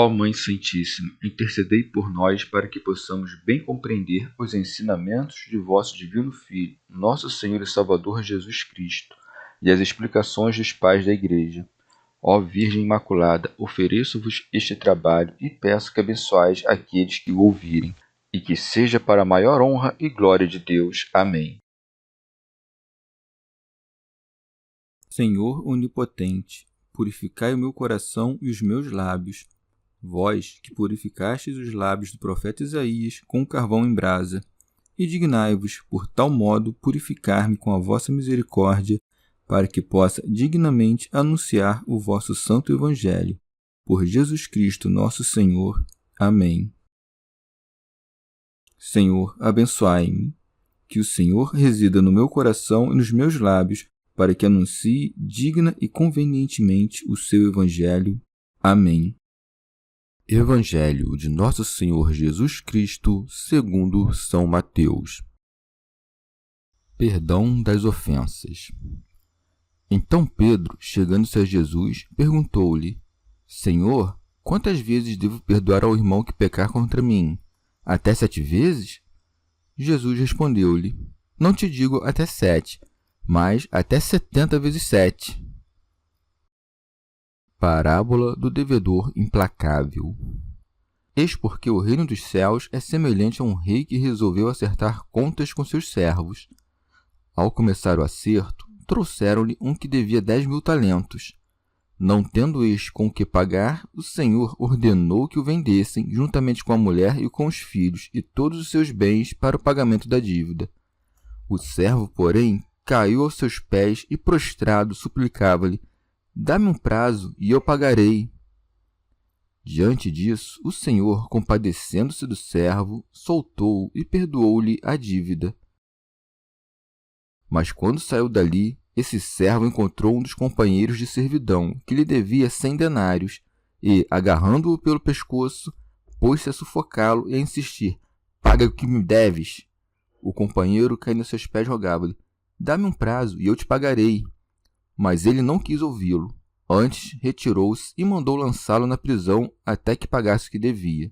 Ó Mãe Santíssima, intercedei por nós para que possamos bem compreender os ensinamentos de vosso Divino Filho, nosso Senhor e Salvador Jesus Cristo, e as explicações dos pais da Igreja. Ó Virgem Imaculada, ofereço-vos este trabalho e peço que abençoais aqueles que o ouvirem, e que seja para a maior honra e glória de Deus. Amém. Senhor onipotente, purificai o meu coração e os meus lábios. Vós, que purificastes os lábios do profeta Isaías com o carvão em brasa, e dignai-vos, por tal modo, purificar-me com a vossa misericórdia, para que possa dignamente anunciar o vosso santo Evangelho. Por Jesus Cristo, nosso Senhor. Amém. Senhor, abençoai-me. Que o Senhor resida no meu coração e nos meus lábios, para que anuncie digna e convenientemente o seu Evangelho. Amém. Evangelho de Nosso Senhor Jesus Cristo, segundo São Mateus. Perdão das ofensas. Então Pedro, chegando-se a Jesus, perguntou-lhe: Senhor, quantas vezes devo perdoar ao irmão que pecar contra mim? Até 7 vezes? Jesus respondeu-lhe: Não te digo até 7, mas até 70 vezes 7. Parábola do devedor implacável. Eis porque o reino dos céus é semelhante a um rei que resolveu acertar contas com seus servos. Ao começar o acerto, trouxeram-lhe um que devia 10.000 talentos. Não tendo este com o que pagar, o Senhor ordenou que o vendessem, juntamente com a mulher e com os filhos, e todos os seus bens, para o pagamento da dívida. O servo, porém, caiu aos seus pés e, prostrado, suplicava-lhe: Dá-me um prazo, e eu pagarei. Diante disso, o Senhor, compadecendo-se do servo, soltou-o e perdoou-lhe a dívida. Mas quando saiu dali, esse servo encontrou um dos companheiros de servidão, que lhe devia 100 denários, e, agarrando-o pelo pescoço, pôs-se a sufocá-lo e a insistir: Paga o que me deves. O companheiro, caindo a seus pés, rogava-lhe: Dá-me um prazo, e eu te pagarei. Mas ele não quis ouvi-lo. Antes, retirou-se e mandou lançá-lo na prisão até que pagasse o que devia.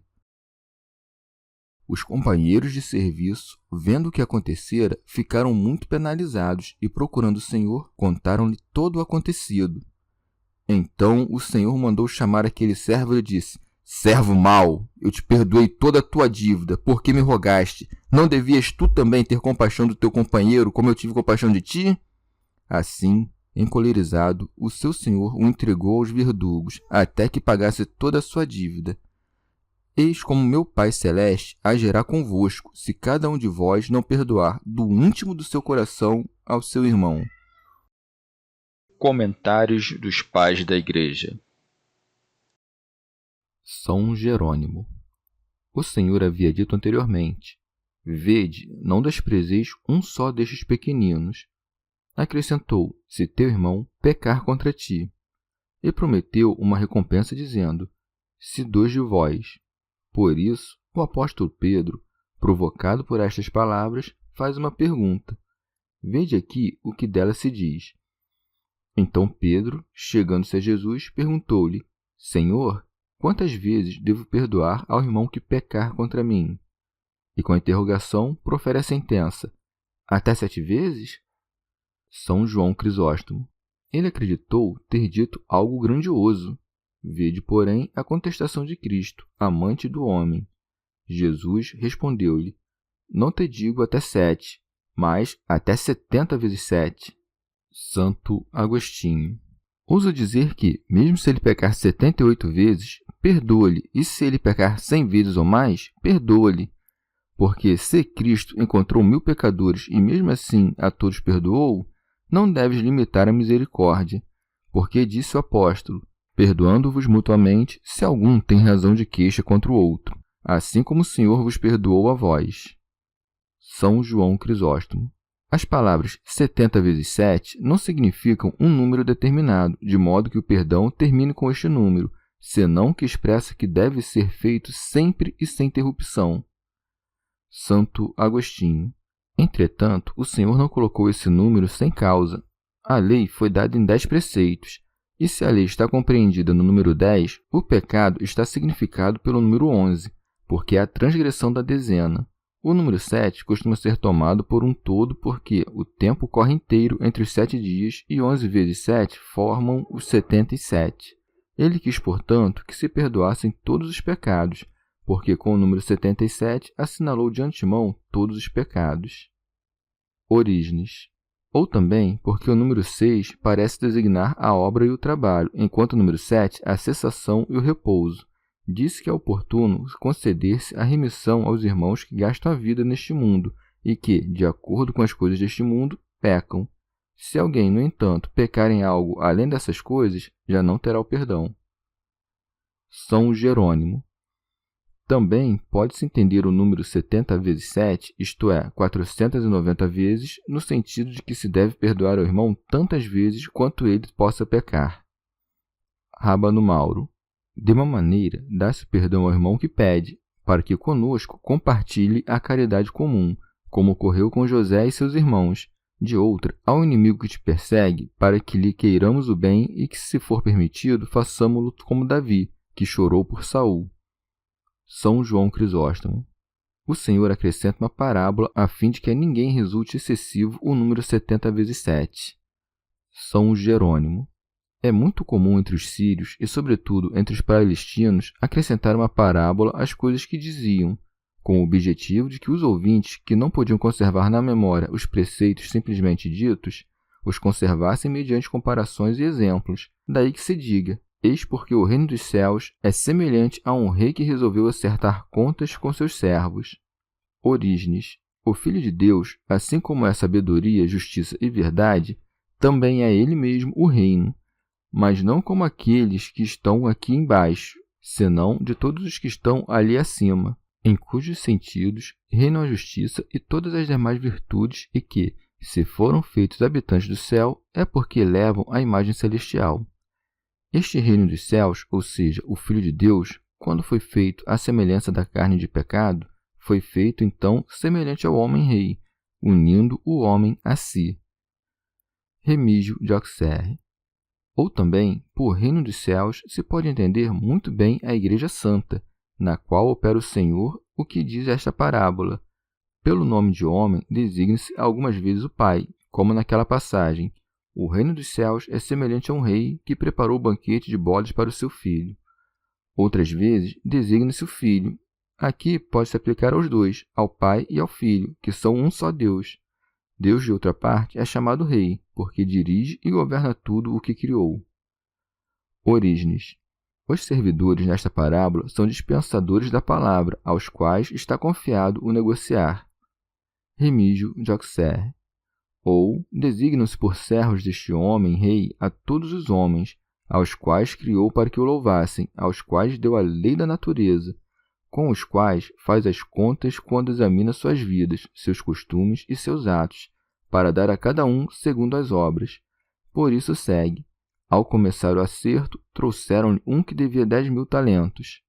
Os companheiros de serviço, vendo o que acontecera, ficaram muito penalizados e, procurando o Senhor, contaram-lhe todo o acontecido. Então o Senhor mandou chamar aquele servo e lhe disse: Servo mau, eu te perdoei toda a tua dívida, porque me rogaste. Não devias tu também ter compaixão do teu companheiro, como eu tive compaixão de ti? Assim, encolerizado, o seu senhor o entregou aos verdugos, até que pagasse toda a sua dívida. Eis como meu Pai Celeste agirá convosco, se cada um de vós não perdoar do íntimo do seu coração ao seu irmão. Comentários dos Pais da Igreja. São Jerônimo. O Senhor havia dito anteriormente: Vede, não desprezeis um só destes pequeninos. Acrescentou: Se teu irmão pecar contra ti. E prometeu uma recompensa, dizendo: Se 2 de vós. Por isso, o apóstolo Pedro, provocado por estas palavras, faz uma pergunta. Vede aqui o que dela se diz. Então Pedro, chegando-se a Jesus, perguntou-lhe: Senhor, quantas vezes devo perdoar ao irmão que pecar contra mim? E com a interrogação profere a sentença: Até 7 vezes? São João Crisóstomo. Ele acreditou ter dito algo grandioso. Vede, porém, a contestação de Cristo, amante do homem. Jesus respondeu-lhe: Não te digo até 7, mas até 70 vezes 7. Santo Agostinho. Ouso dizer que, mesmo se ele pecar 78 vezes, perdoa-lhe, e se ele pecar 100 vezes ou mais, perdoa-lhe. Porque se Cristo encontrou 1000 pecadores e mesmo assim a todos perdoou, não deves limitar a misericórdia, porque disse o apóstolo: Perdoando-vos mutuamente, se algum tem razão de queixa contra o outro, assim como o Senhor vos perdoou a vós. São João Crisóstomo. As palavras 70 vezes 7 não significam um número determinado, de modo que o perdão termine com este número, senão que expressa que deve ser feito sempre e sem interrupção. Santo Agostinho. Entretanto, o Senhor não colocou esse número sem causa. A lei foi dada em 10 preceitos. E se a lei está compreendida no número 10, o pecado está significado pelo número 11, porque é a transgressão da dezena. O número 7 costuma ser tomado por um todo porque o tempo corre inteiro entre os 7 dias e 11 vezes 7 formam os 77. Ele quis, portanto, que se perdoassem todos os pecados, porque com o número 77 assinalou de antemão todos os pecados. Orígenes. Ou também porque o número 6 parece designar a obra e o trabalho, enquanto o número 7 a cessação e o repouso. Disse que é oportuno conceder-se a remissão aos irmãos que gastam a vida neste mundo e que, de acordo com as coisas deste mundo, pecam. Se alguém, no entanto, pecar em algo além dessas coisas, já não terá o perdão. São Jerônimo. Também pode-se entender o número 70 vezes 7, isto é, 490 vezes, no sentido de que se deve perdoar ao irmão tantas vezes quanto ele possa pecar. Rábano Mauro. De uma maneira, dá-se perdão ao irmão que pede, para que conosco compartilhe a caridade comum, como ocorreu com José e seus irmãos. De outra, ao inimigo que te persegue, para que lhe queiramos o bem e que, se for permitido, façamo-lo como Davi, que chorou por Saul. São João Crisóstomo. O Senhor acrescenta uma parábola a fim de que a ninguém resulte excessivo o número 70 vezes 7. São Jerônimo. É muito comum entre os sírios e, sobretudo, entre os palestinos, acrescentar uma parábola às coisas que diziam, com o objetivo de que os ouvintes, que não podiam conservar na memória os preceitos simplesmente ditos, os conservassem mediante comparações e exemplos. Daí que se diga: eis porque o reino dos céus é semelhante a um rei que resolveu acertar contas com seus servos. Orígenes. O Filho de Deus, assim como é sabedoria, justiça e verdade, também é ele mesmo o reino, mas não como aqueles que estão aqui embaixo, senão de todos os que estão ali acima, em cujos sentidos reinam a justiça e todas as demais virtudes e que, se foram feitos habitantes do céu, é porque levam a imagem celestial. Este reino dos céus, ou seja, o Filho de Deus, quando foi feito à semelhança da carne de pecado, foi feito, então, semelhante ao homem-rei, unindo o homem a si. Remígio de Auxerre. Ou também, por reino dos céus, se pode entender muito bem a Igreja Santa, na qual opera o Senhor, o que diz esta parábola. Pelo nome de homem, designa-se algumas vezes o Pai, como naquela passagem: o reino dos céus é semelhante a um rei que preparou o banquete de bodas para o seu filho. Outras vezes, designa-se o Filho. Aqui pode-se aplicar aos dois, ao Pai e ao Filho, que são um só Deus. Deus, de outra parte, é chamado Rei, porque dirige e governa tudo o que criou. Orígenes. Os servidores nesta parábola são dispensadores da palavra, aos quais está confiado o negociar. Remígio de Auxerre. Ou designam-se por servos deste homem, rei, a todos os homens, aos quais criou para que o louvassem, aos quais deu a lei da natureza, com os quais faz as contas quando examina suas vidas, seus costumes e seus atos, para dar a cada um segundo as obras. Por isso segue: ao começar o acerto, trouxeram-lhe um que devia 10.000 talentos.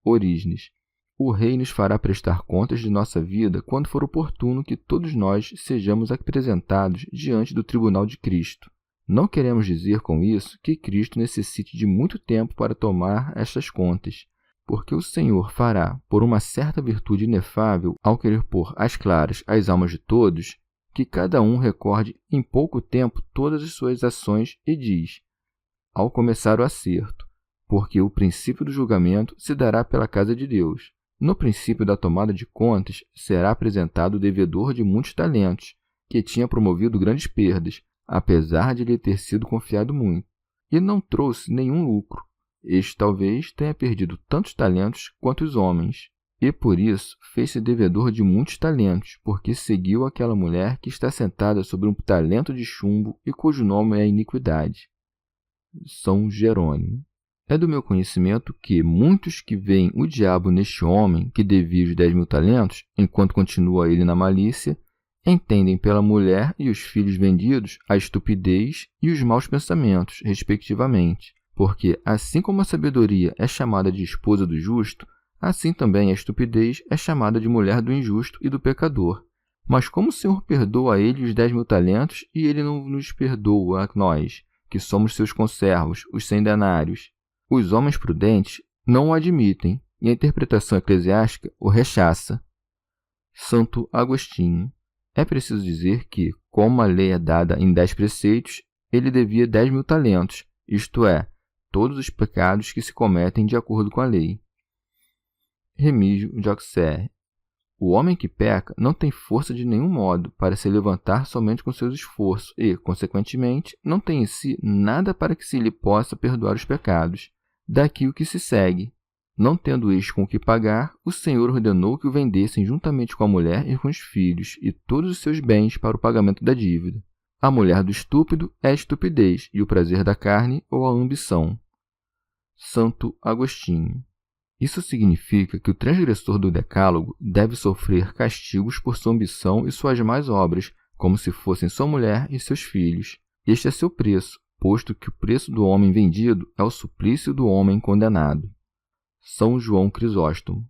Orígenes. O Rei nos fará prestar contas de nossa vida quando for oportuno que todos nós sejamos apresentados diante do tribunal de Cristo. Não queremos dizer com isso que Cristo necessite de muito tempo para tomar estas contas, porque o Senhor fará, por uma certa virtude inefável, ao querer pôr às claras as almas de todos, que cada um recorde em pouco tempo todas as suas ações e diz: ao começar o acerto, porque o princípio do julgamento se dará pela casa de Deus. No princípio da tomada de contas, será apresentado o devedor de muitos talentos, que tinha promovido grandes perdas, apesar de lhe ter sido confiado muito, e não trouxe nenhum lucro. Este talvez tenha perdido tantos talentos quanto os homens, e por isso fez-se devedor de muitos talentos, porque seguiu aquela mulher que está sentada sobre um talento de chumbo e cujo nome é iniquidade. São Jerônimo. É do meu conhecimento que muitos que veem o diabo neste homem que devia os 10.000 talentos, enquanto continua ele na malícia, entendem pela mulher e os filhos vendidos a estupidez e os maus pensamentos, respectivamente, porque assim como a sabedoria é chamada de esposa do justo, assim também a estupidez é chamada de mulher do injusto e do pecador. Mas como o Senhor perdoa a ele os 10.000 talentos e ele não nos perdoa a nós, que somos seus conservos, os 100 denários. Os homens prudentes não o admitem, e a interpretação eclesiástica o rechaça. Santo Agostinho. É preciso dizer que, como a lei é dada em 10 preceitos, ele devia 10.000 talentos, isto é, todos os pecados que se cometem de acordo com a lei. Remígio de Auxerre. O homem que peca não tem força de nenhum modo para se levantar somente com seus esforços e, consequentemente, não tem em si nada para que se lhe possa perdoar os pecados. Daqui o que se segue. Não tendo este com o que pagar, o Senhor ordenou que o vendessem juntamente com a mulher e com os filhos e todos os seus bens para o pagamento da dívida. A mulher do estúpido é a estupidez e o prazer da carne ou a ambição. Santo Agostinho. Isso significa que o transgressor do decálogo deve sofrer castigos por sua ambição e suas más obras, como se fossem sua mulher e seus filhos. Este é seu preço, posto que o preço do homem vendido é o suplício do homem condenado. São João Crisóstomo.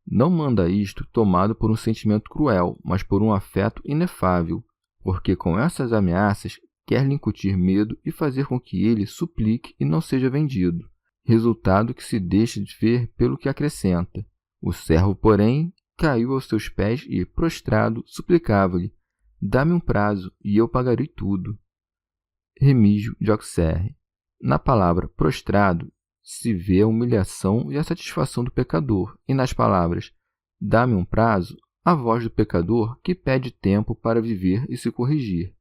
Não manda isto tomado por um sentimento cruel, mas por um afeto inefável, porque com essas ameaças quer lhe incutir medo e fazer com que ele suplique e não seja vendido. Resultado que se deixa de ver pelo que acrescenta. O servo, porém, caiu aos seus pés e, prostrado, suplicava-lhe: dá-me um prazo e eu pagarei tudo. Remígio de Auxerre. Na palavra prostrado se vê a humilhação e a satisfação do pecador, e nas palavras dá-me um prazo, a voz do pecador que pede tempo para viver e se corrigir.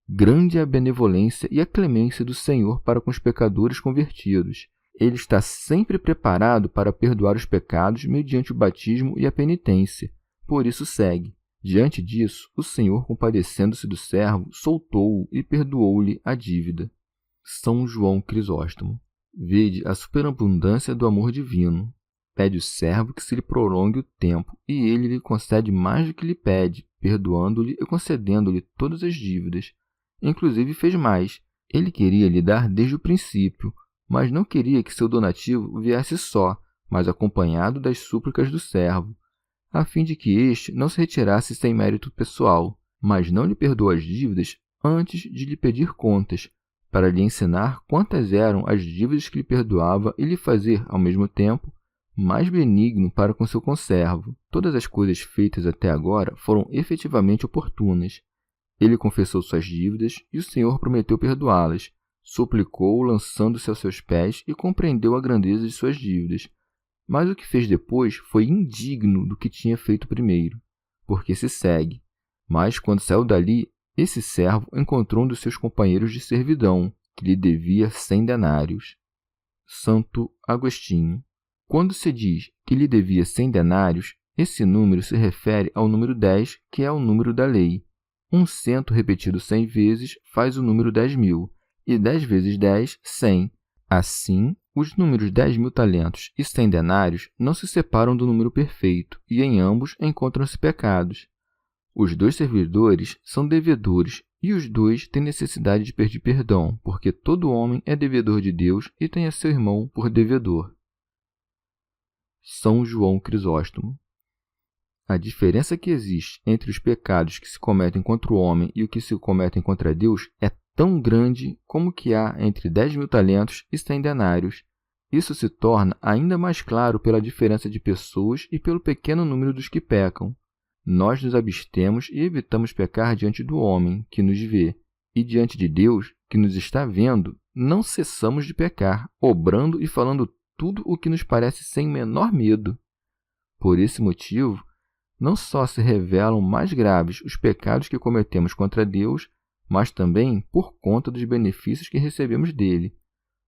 Grande é a benevolência e a clemência do Senhor para com os pecadores convertidos. Ele está sempre preparado para perdoar os pecados mediante o batismo e a penitência. Por isso segue. Diante disso, o Senhor, compadecendo-se do servo, soltou-o e perdoou-lhe a dívida. São João Crisóstomo. Vede a superabundância do amor divino. Pede o servo que se lhe prolongue o tempo, e ele lhe concede mais do que lhe pede, perdoando-lhe e concedendo-lhe todas as dívidas. Inclusive fez mais. Ele queria lhe dar desde o princípio, mas não queria que seu donativo viesse só, mas acompanhado das súplicas do servo, a fim de que este não se retirasse sem mérito pessoal, mas não lhe perdoou as dívidas antes de lhe pedir contas, para lhe ensinar quantas eram as dívidas que lhe perdoava e lhe fazer, ao mesmo tempo, mais benigno para com seu conservo. Todas as coisas feitas até agora foram efetivamente oportunas. Ele confessou suas dívidas e o Senhor prometeu perdoá-las. Suplicou, lançando-se aos seus pés, e compreendeu a grandeza de suas dívidas. Mas o que fez depois foi indigno do que tinha feito primeiro, porque se segue. Mas, quando saiu dali, esse servo encontrou um dos seus companheiros de servidão, que lhe devia 100 denários. Santo Agostinho. Quando se diz que lhe devia 100 denários, esse número se refere ao número 10, que é o número da lei. Um cento repetido 100 vezes faz o número 10.000, e 10 vezes 10, 100. Assim, os números 10.000 talentos e 100 denários não se separam do número perfeito, e em ambos encontram-se pecados. Os dois servidores são devedores, e os dois têm necessidade de pedir perdão, porque todo homem é devedor de Deus e tem a seu irmão por devedor. São João Crisóstomo. A diferença que existe entre os pecados que se cometem contra o homem e o que se cometem contra Deus é tão grande como o que há entre 10.000 talentos e 100 denários. Isso se torna ainda mais claro pela diferença de pessoas e pelo pequeno número dos que pecam. Nós nos abstemos e evitamos pecar diante do homem, que nos vê, e diante de Deus, que nos está vendo, não cessamos de pecar, obrando e falando tudo o que nos parece sem menor medo. Por esse motivo, não só se revelam mais graves os pecados que cometemos contra Deus, mas também por conta dos benefícios que recebemos dele,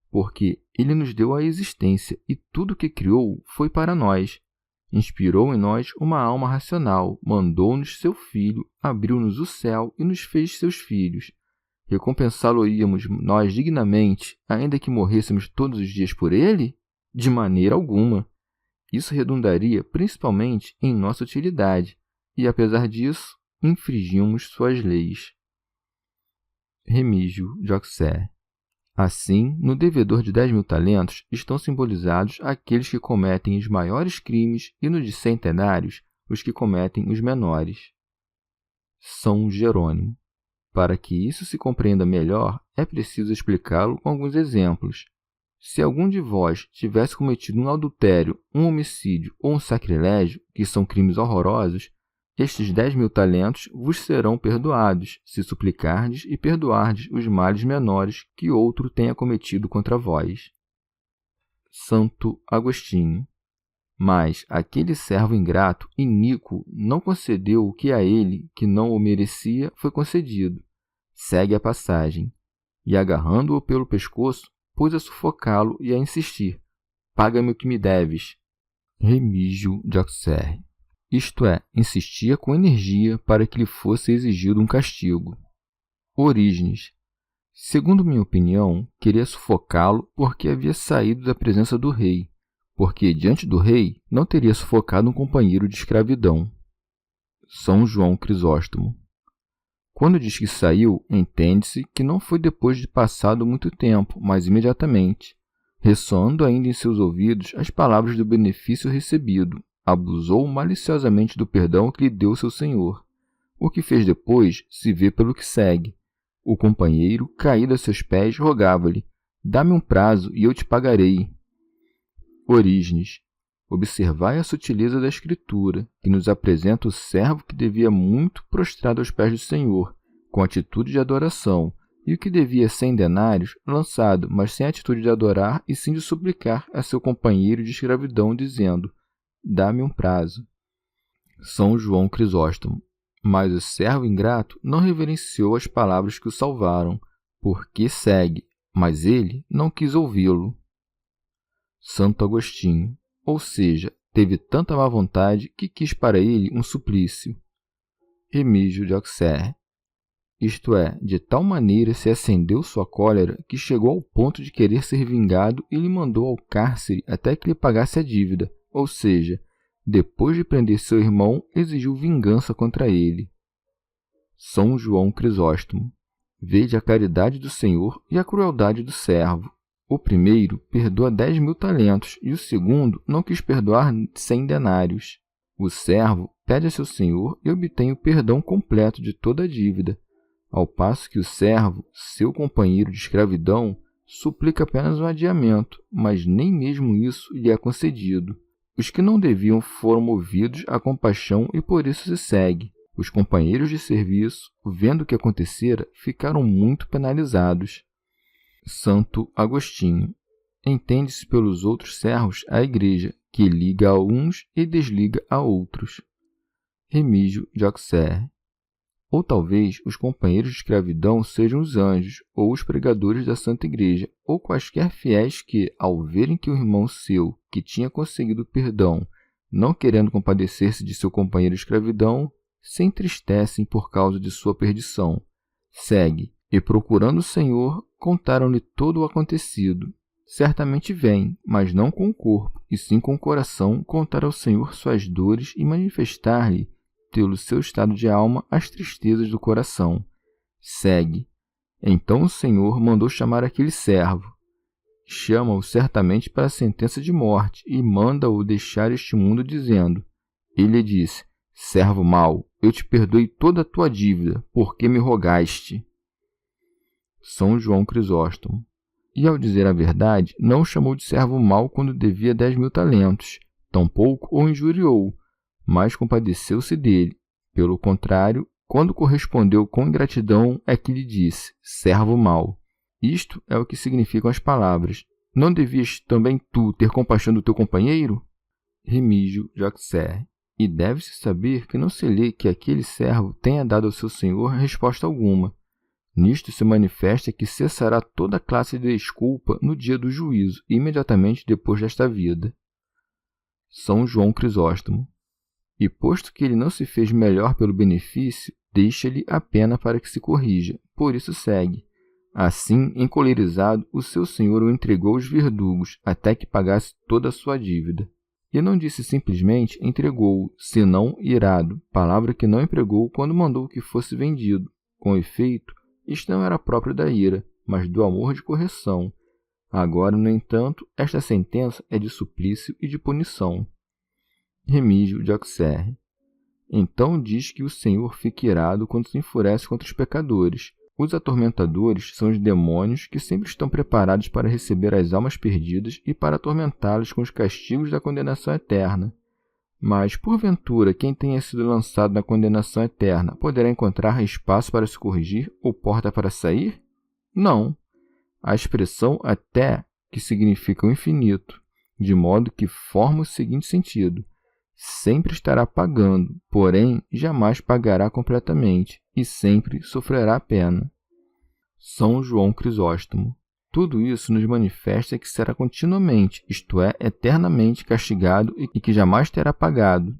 porque ele nos deu a existência e tudo o que criou foi para nós. Inspirou em nós uma alma racional, mandou-nos seu Filho, abriu-nos o céu e nos fez seus filhos. Recompensá-lo-íamos nós dignamente, ainda que morrêssemos todos os dias por ele? De maneira alguma. Isso redundaria principalmente em nossa utilidade, e, apesar disso, infringimos suas leis. Remígio de Auxerre. Assim, no devedor de 10.000 talentos estão simbolizados aqueles que cometem os maiores crimes e no de 100 denários os que cometem os menores. São Jerônimo. Para que isso se compreenda melhor, é preciso explicá-lo com alguns exemplos. Se algum de vós tivesse cometido um adultério, um homicídio ou um sacrilégio, que são crimes horrorosos, estes 10.000 talentos vos serão perdoados, se suplicardes e perdoardes os males menores que outro tenha cometido contra vós. Santo Agostinho. Mas aquele servo ingrato, iníquo, não concedeu o que a ele, que não o merecia, foi concedido. Segue a passagem. E, agarrando-o pelo pescoço, pôs a sufocá-lo e a insistir. Paga-me o que me deves. Remígio de Auxerre. Isto é, insistia com energia para que lhe fosse exigido um castigo. Orígenes. Segundo minha opinião, queria sufocá-lo porque havia saído da presença do rei, porque, diante do rei, não teria sufocado um companheiro de escravidão. São João Crisóstomo. Quando diz que saiu, entende-se que não foi depois de passado muito tempo, mas imediatamente, ressoando ainda em seus ouvidos as palavras do benefício recebido, abusou maliciosamente do perdão que lhe deu seu senhor. O que fez depois se vê pelo que segue. O companheiro, caído a seus pés, rogava-lhe: dá-me um prazo e eu te pagarei. Orígenes. Observai a sutileza da Escritura, que nos apresenta o servo que devia muito prostrado aos pés do Senhor, com atitude de adoração, e o que devia 100 denários, lançado, mas sem atitude de adorar e sim de suplicar a seu companheiro de escravidão, dizendo: dá-me um prazo. São João Crisóstomo. Mas o servo ingrato não reverenciou as palavras que o salvaram, porque segue, mas ele não quis ouvi-lo. Santo Agostinho. Ou seja, teve tanta má vontade que quis para ele um suplício. Remígio de Auxerre. Isto é, de tal maneira se acendeu sua cólera que chegou ao ponto de querer ser vingado e lhe mandou ao cárcere até que lhe pagasse a dívida, ou seja, depois de prender seu irmão, exigiu vingança contra ele. São João Crisóstomo. Vede a caridade do Senhor e a crueldade do servo. O primeiro perdoa 10.000 talentos e o segundo não quis perdoar 100 denários. O servo pede a seu senhor e obtém o perdão completo de toda a dívida, ao passo que o servo, seu companheiro de escravidão, suplica apenas um adiamento, mas nem mesmo isso lhe é concedido. Os que não deviam foram movidos à compaixão e por isso se segue. Os companheiros de serviço, vendo o que acontecera, ficaram muito penalizados. Santo Agostinho. Entende-se pelos outros servos a Igreja, que liga a uns e desliga a outros. Remígio de Auxerre. Ou talvez os companheiros de escravidão sejam os anjos, ou os pregadores da Santa Igreja, ou quaisquer fiéis que, ao verem que o irmão seu, que tinha conseguido perdão, não querendo compadecer-se de seu companheiro de escravidão, se entristecem por causa de sua perdição. Segue, e procurando o Senhor, contaram-lhe todo o acontecido. Certamente vem, mas não com o corpo, e sim com o coração, contar ao Senhor suas dores e manifestar-lhe, pelo seu estado de alma, as tristezas do coração. Segue. Então o Senhor mandou chamar aquele servo. Chama-o certamente para a sentença de morte e manda-o deixar este mundo, dizendo: ele disse: servo mau, eu te perdoei toda a tua dívida, porque me rogaste. São João Crisóstomo. E, ao dizer a verdade, não o chamou de servo mau quando devia 10.000 talentos, tampouco o injuriou, mas compadeceu-se dele. Pelo contrário, quando correspondeu com ingratidão, é que lhe disse: servo mau. Isto é o que significam as palavras: não devias também tu ter compaixão do teu companheiro? Remígio de Auxerre. E deve-se saber que não se lê que aquele servo tenha dado ao seu senhor resposta alguma. Nisto se manifesta que cessará toda classe de desculpa no dia do juízo, imediatamente depois desta vida. São João Crisóstomo. E posto que ele não se fez melhor pelo benefício, deixa-lhe a pena para que se corrija, por isso segue. Assim, encolerizado, o seu senhor o entregou aos verdugos, até que pagasse toda a sua dívida. E não disse simplesmente entregou-o, senão irado, palavra que não empregou quando mandou que fosse vendido. Com efeito, isto não era próprio da ira, mas do amor de correção. Agora, no entanto, esta sentença é de suplício e de punição. Remígio de Auxerre. Então diz que o Senhor fica irado quando se enfurece contra os pecadores. Os atormentadores são os demônios que sempre estão preparados para receber as almas perdidas e para atormentá-los com os castigos da condenação eterna. Mas, porventura, quem tenha sido lançado na condenação eterna poderá encontrar espaço para se corrigir ou porta para sair? Não. A expressão até, que significa o infinito, de modo que forma o seguinte sentido: sempre estará pagando, porém jamais pagará completamente, e sempre sofrerá pena. São João Crisóstomo. Tudo isso nos manifesta que será continuamente, isto é, eternamente castigado e que jamais terá pagado.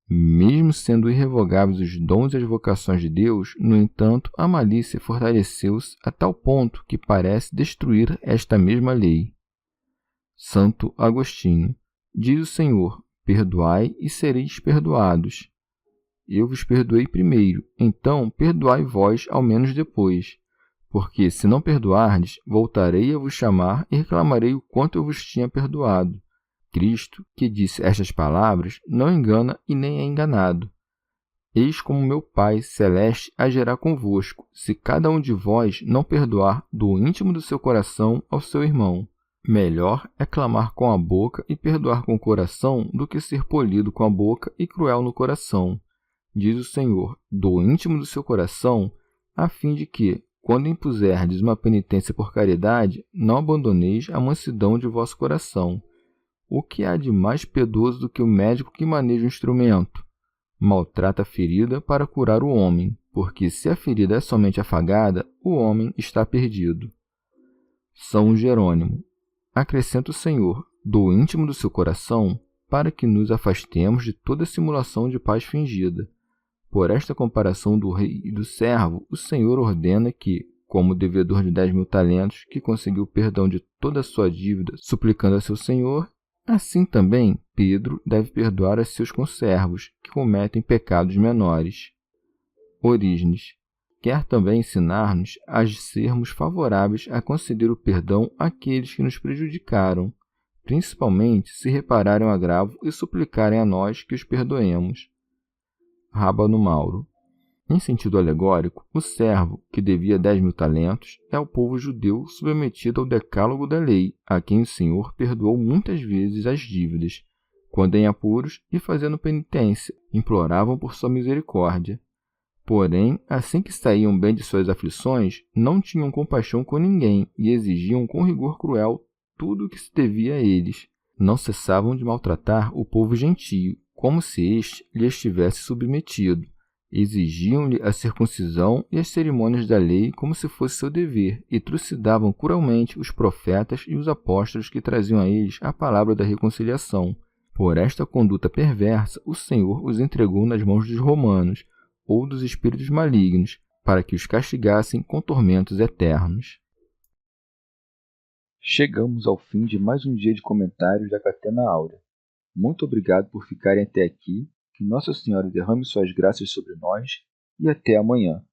Mesmo sendo irrevogáveis os dons e as vocações de Deus, no entanto, a malícia fortaleceu-se a tal ponto que parece destruir esta mesma lei. Santo Agostinho. Diz o Senhor: perdoai e sereis perdoados. Eu vos perdoei primeiro, então perdoai vós ao menos depois. Porque, se não perdoardes, voltarei a vos chamar e reclamarei o quanto eu vos tinha perdoado. Cristo, que disse estas palavras, não engana e nem é enganado. Eis como meu Pai celeste agirá convosco, se cada um de vós não perdoar do íntimo do seu coração ao seu irmão. Melhor é clamar com a boca e perdoar com o coração do que ser polido com a boca e cruel no coração. Diz o Senhor, do íntimo do seu coração, a fim de que, quando impuserdes uma penitência por caridade, não abandoneis a mansidão de vosso coração. O que há de mais piedoso do que o médico que maneja o instrumento? Maltrata a ferida para curar o homem, porque se a ferida é somente afagada, o homem está perdido. São Jerônimo. Acrescenta o Senhor, do íntimo do seu coração, para que nos afastemos de toda simulação de paz fingida. Por esta comparação do rei e do servo, o Senhor ordena que, como o devedor de 10.000 talentos, que conseguiu perdão de toda a sua dívida, suplicando a seu senhor, assim também Pedro deve perdoar a seus conservos, que cometem pecados menores. Orígenes. Quer também ensinar-nos a sermos favoráveis a conceder o perdão àqueles que nos prejudicaram, principalmente se repararem o agravo e suplicarem a nós que os perdoemos. Rábano Mauro. Em sentido alegórico, o servo, que devia 10.000 talentos, é o povo judeu submetido ao decálogo da lei, a quem o Senhor perdoou muitas vezes as dívidas, quando em apuros e fazendo penitência, imploravam por sua misericórdia. Porém, assim que saíam bem de suas aflições, não tinham compaixão com ninguém e exigiam com rigor cruel tudo o que se devia a eles. Não cessavam de maltratar o povo gentio, como se este lhes tivesse submetido. Exigiam-lhe a circuncisão e as cerimônias da lei como se fosse seu dever, e trucidavam cruelmente os profetas e os apóstolos que traziam a eles a palavra da reconciliação. Por esta conduta perversa, o Senhor os entregou nas mãos dos romanos, ou dos espíritos malignos, para que os castigassem com tormentos eternos. Chegamos ao fim de mais um dia de comentários da Catena Áurea. Muito obrigado por ficarem até aqui, que Nossa Senhora derrame suas graças sobre nós e até amanhã.